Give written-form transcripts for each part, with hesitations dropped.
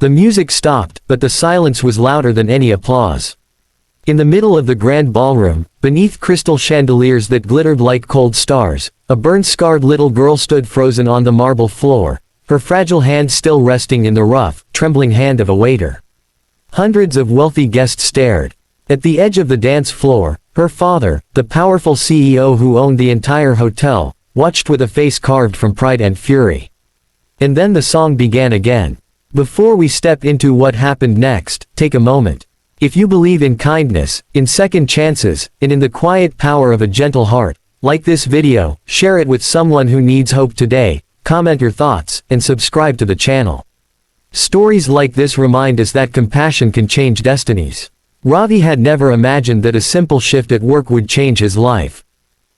The music stopped, but the silence was louder than any applause. In the middle of the grand ballroom, beneath crystal chandeliers that glittered like cold stars, a burn-scarred little girl stood frozen on the marble floor, her fragile hand still resting in the rough, trembling hand of a waiter. Hundreds of wealthy guests stared. At the edge of the dance floor, her father, the powerful CEO who owned the entire hotel, watched with a face carved from pride and fury. And then the song began again. Before we step into what happened next, take a moment. If you believe in kindness, in second chances, and in the quiet power of a gentle heart, like this video, share it with someone who needs hope today, comment your thoughts, and subscribe to the channel. Stories like this remind us that compassion can change destinies. Ravi had never imagined that a simple shift at work would change his life.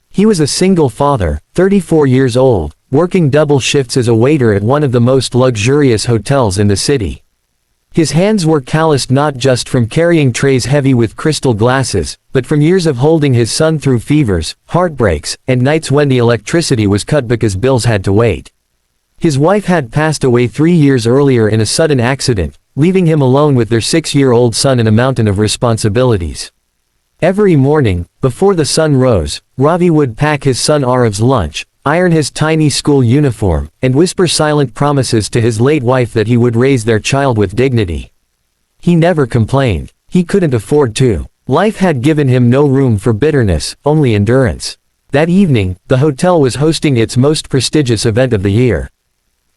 He was a single father, 34 years old, working double shifts as a waiter at one of the most luxurious hotels in the city. His hands were calloused not just from carrying trays heavy with crystal glasses, but from years of holding his son through fevers, heartbreaks, and nights when the electricity was cut because bills had to wait. His wife had passed away 3 years earlier in a sudden accident, leaving him alone with their 6-year-old son in a mountain of responsibilities. Every morning, before the sun rose, Ravi would pack his son Arav's lunch, iron his tiny school uniform, and whisper silent promises to his late wife that he would raise their child with dignity. He never complained. He couldn't afford to. Life had given him no room for bitterness, only endurance. That evening, the hotel was hosting its most prestigious event of the year.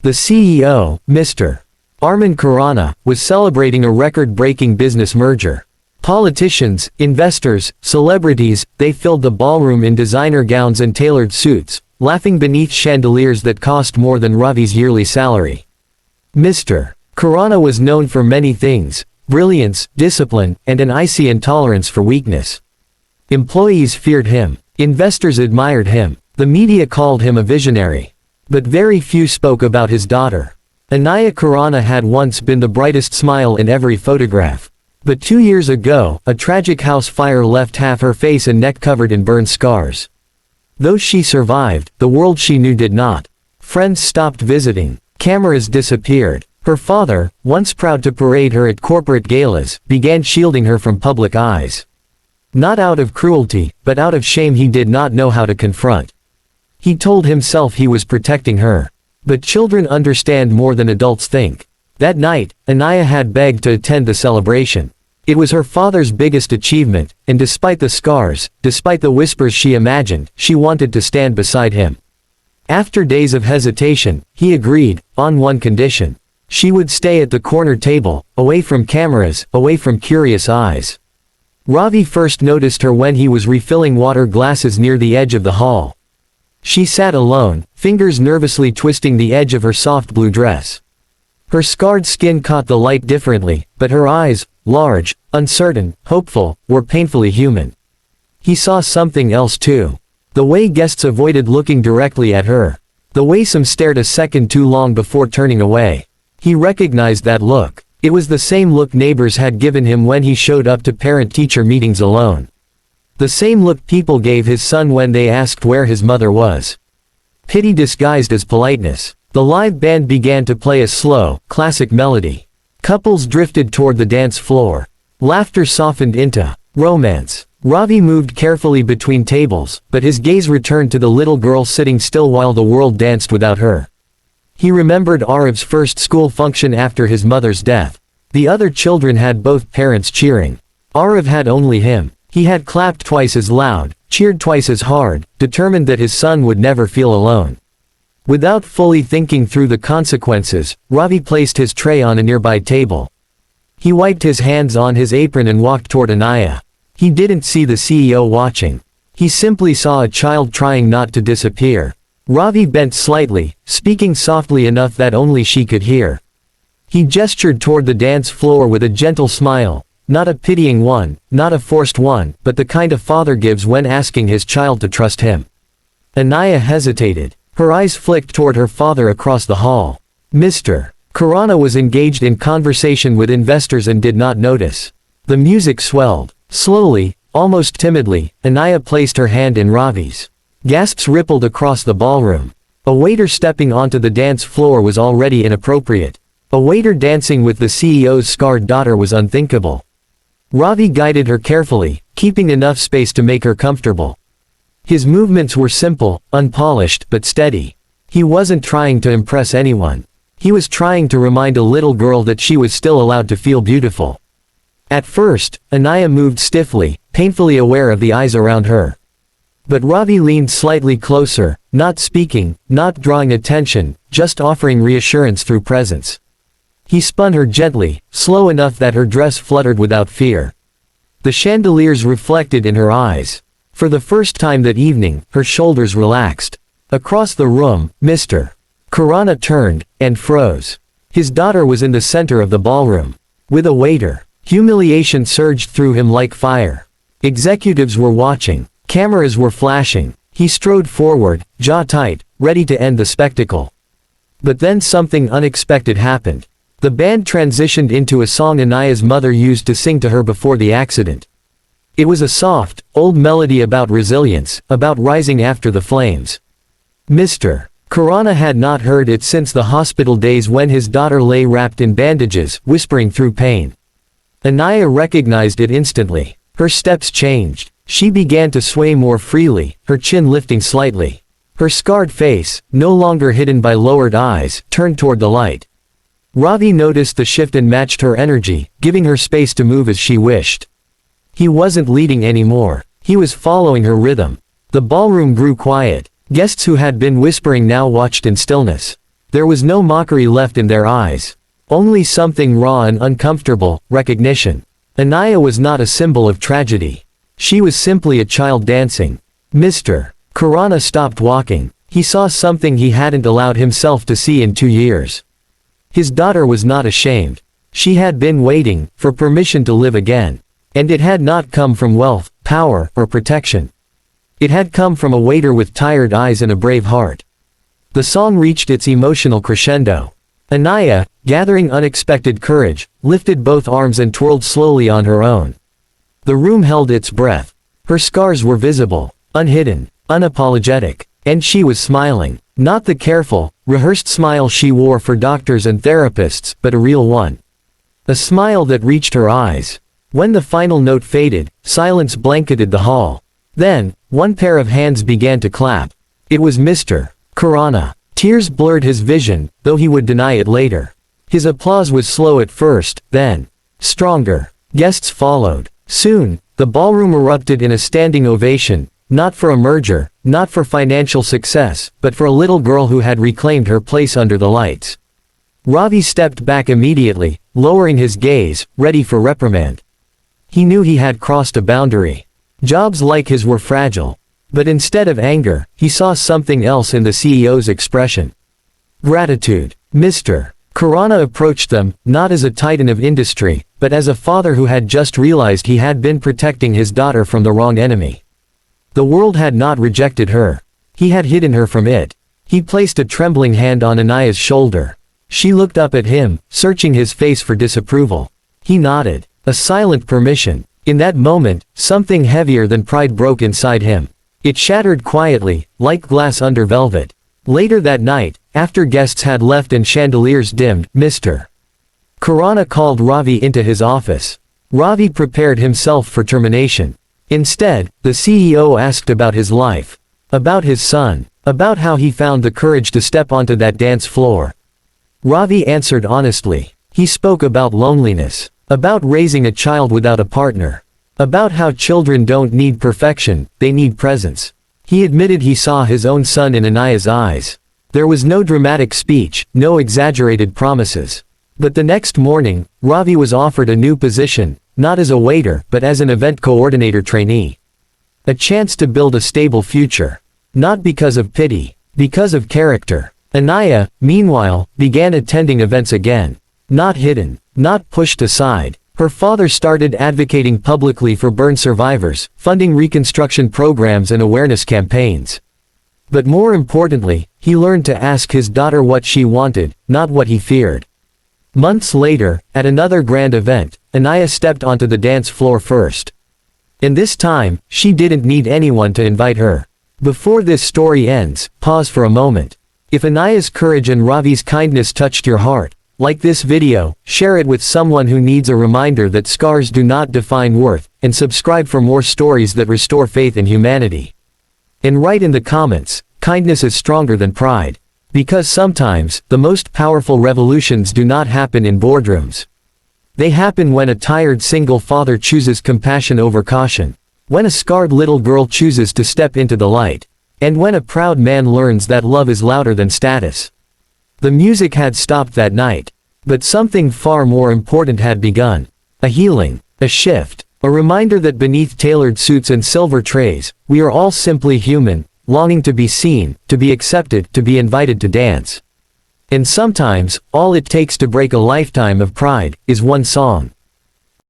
The CEO, Mr. Arman Khurana, was celebrating a record-breaking business merger. Politicians, investors, celebrities, they filled the ballroom in designer gowns and tailored suits, laughing beneath chandeliers that cost more than Ravi's yearly salary. Mr. Khurana was known for many things: brilliance, discipline, and an icy intolerance for weakness. Employees feared him. Investors admired him. The media called him a visionary. But very few spoke about his daughter. Anaya Khurana had once been the brightest smile in every photograph. But 2 years ago, a tragic house fire left half her face and neck covered in burn scars. Though she survived, the world she knew did not. Friends stopped visiting. Cameras disappeared. Her father, once proud to parade her at corporate galas, began shielding her from public eyes. Not out of cruelty, but out of shame he did not know how to confront. He told himself he was protecting her. But children understand more than adults think. That night, Anaya had begged to attend the celebration. It was her father's biggest achievement, and despite the scars, despite the whispers she imagined, she wanted to stand beside him. After days of hesitation, he agreed, on one condition. She would stay at the corner table, away from cameras, away from curious eyes. Ravi first noticed her when he was refilling water glasses near the edge of the hall. She sat alone, fingers nervously twisting the edge of her soft blue dress. Her scarred skin caught the light differently, but her eyes, large, uncertain, hopeful, were painfully human. He saw something else too. The way guests avoided looking directly at her. The way some stared a second too long before turning away. He recognized that look. It was the same look neighbors had given him when he showed up to parent-teacher meetings alone. The same look people gave his son when they asked where his mother was. Pity disguised as politeness. The live band began to play a slow, classic melody. Couples drifted toward the dance floor. Laughter softened into romance. Ravi moved carefully between tables, but his gaze returned to the little girl sitting still while the world danced without her. He remembered Arav's first school function after his mother's death. The other children had both parents cheering. Arav had only him. He had clapped twice as loud, cheered twice as hard, determined that his son would never feel alone. Without fully thinking through the consequences, Ravi placed his tray on a nearby table. He wiped his hands on his apron and walked toward Anaya. He didn't see the CEO watching. He simply saw a child trying not to disappear. Ravi bent slightly, speaking softly enough that only she could hear. He gestured toward the dance floor with a gentle smile, not a pitying one, not a forced one, but the kind a father gives when asking his child to trust him. Anaya hesitated. Her eyes flicked toward her father across the hall. Mr. Khurana was engaged in conversation with investors and did not notice. The music swelled. Slowly, almost timidly, Anaya placed her hand in Ravi's. Gasps rippled across the ballroom. A waiter stepping onto the dance floor was already inappropriate. A waiter dancing with the CEO's scarred daughter was unthinkable. Ravi guided her carefully, keeping enough space to make her comfortable. His movements were simple, unpolished, but steady. He wasn't trying to impress anyone. He was trying to remind a little girl that she was still allowed to feel beautiful. At first, Anaya moved stiffly, painfully aware of the eyes around her. But Ravi leaned slightly closer, not speaking, not drawing attention, just offering reassurance through presence. He spun her gently, slow enough that her dress fluttered without fear. The chandeliers reflected in her eyes. For the first time that evening, her shoulders relaxed. Across the room, Mr. Khurana turned, and froze. His daughter was in the center of the ballroom. With a waiter. Humiliation surged through him like fire. Executives were watching. Cameras were flashing. He strode forward, jaw tight, ready to end the spectacle. But then something unexpected happened. The band transitioned into a song Anaya's mother used to sing to her before the accident. It was a soft, old melody about resilience, about rising after the flames. Mr. Khurana had not heard it since the hospital days when his daughter lay wrapped in bandages, whispering through pain. Anaya recognized it instantly. Her steps changed. She began to sway more freely, her chin lifting slightly. Her scarred face, no longer hidden by lowered eyes, turned toward the light. Ravi noticed the shift and matched her energy, giving her space to move as she wished. He wasn't leading anymore. He was following her rhythm. The ballroom grew quiet. Guests who had been whispering now watched in stillness. There was no mockery left in their eyes. Only something raw and uncomfortable, recognition. Anaya was not a symbol of tragedy. She was simply a child dancing. Mr. Khurana stopped walking. He saw something he hadn't allowed himself to see in 2 years. His daughter was not ashamed. She had been waiting for permission to live again. And it had not come from wealth, power, or protection. It had come from a waiter with tired eyes and a brave heart. The song reached its emotional crescendo. Anaya, gathering unexpected courage, lifted both arms and twirled slowly on her own. The room held its breath. Her scars were visible, unhidden, unapologetic. And she was smiling. Not the careful, rehearsed smile she wore for doctors and therapists, but a real one. A smile that reached her eyes. When the final note faded, silence blanketed the hall. Then, one pair of hands began to clap. It was Mr. Khurana. Tears blurred his vision, though he would deny it later. His applause was slow at first, then stronger. Guests followed. Soon, the ballroom erupted in a standing ovation, not for a merger, not for financial success, but for a little girl who had reclaimed her place under the lights. Ravi stepped back immediately, lowering his gaze, ready for reprimand. He knew he had crossed a boundary. Jobs like his were fragile. But instead of anger, he saw something else in the CEO's expression. Gratitude. Mr. Khurana approached them, not as a titan of industry, but as a father who had just realized he had been protecting his daughter from the wrong enemy. The world had not rejected her. He had hidden her from it. He placed a trembling hand on Anaya's shoulder. She looked up at him, searching his face for disapproval. He nodded. A silent permission. In that moment, something heavier than pride broke inside him. It shattered quietly, like glass under velvet. Later that night, after guests had left and chandeliers dimmed, Mr. Khurana called Ravi into his office. Ravi prepared himself for termination. Instead, the CEO asked about his life. About his son. About how he found the courage to step onto that dance floor. Ravi answered honestly. He spoke about loneliness. About raising a child without a partner. About how children don't need perfection, they need presence. He admitted he saw his own son in Anaya's eyes. There was no dramatic speech, no exaggerated promises. But the next morning, Ravi was offered a new position, not as a waiter, but as an event coordinator trainee. A chance to build a stable future. Not because of pity, because of character. Anaya, meanwhile, began attending events again. Not hidden, not pushed aside. Her father started advocating publicly for burn survivors, funding reconstruction programs and awareness campaigns. But more importantly, he learned to ask his daughter what she wanted, not what he feared. Months later, at another grand event, Anaya stepped onto the dance floor first. And this time, she didn't need anyone to invite her. Before this story ends, pause for a moment. If Anaya's courage and Ravi's kindness touched your heart, Like this video, share it with someone who needs a reminder that scars do not define worth, and subscribe for more stories that restore faith in humanity. And write in the comments, kindness is stronger than pride. Because sometimes, the most powerful revolutions do not happen in boardrooms. They happen when a tired single father chooses compassion over caution. When a scarred little girl chooses to step into the light. And when a proud man learns that love is louder than status. The music had stopped that night. But something far more important had begun. A healing. A shift. A reminder that beneath tailored suits and silver trays, we are all simply human, longing to be seen, to be accepted, to be invited to dance. And sometimes, all it takes to break a lifetime of pride, is one song.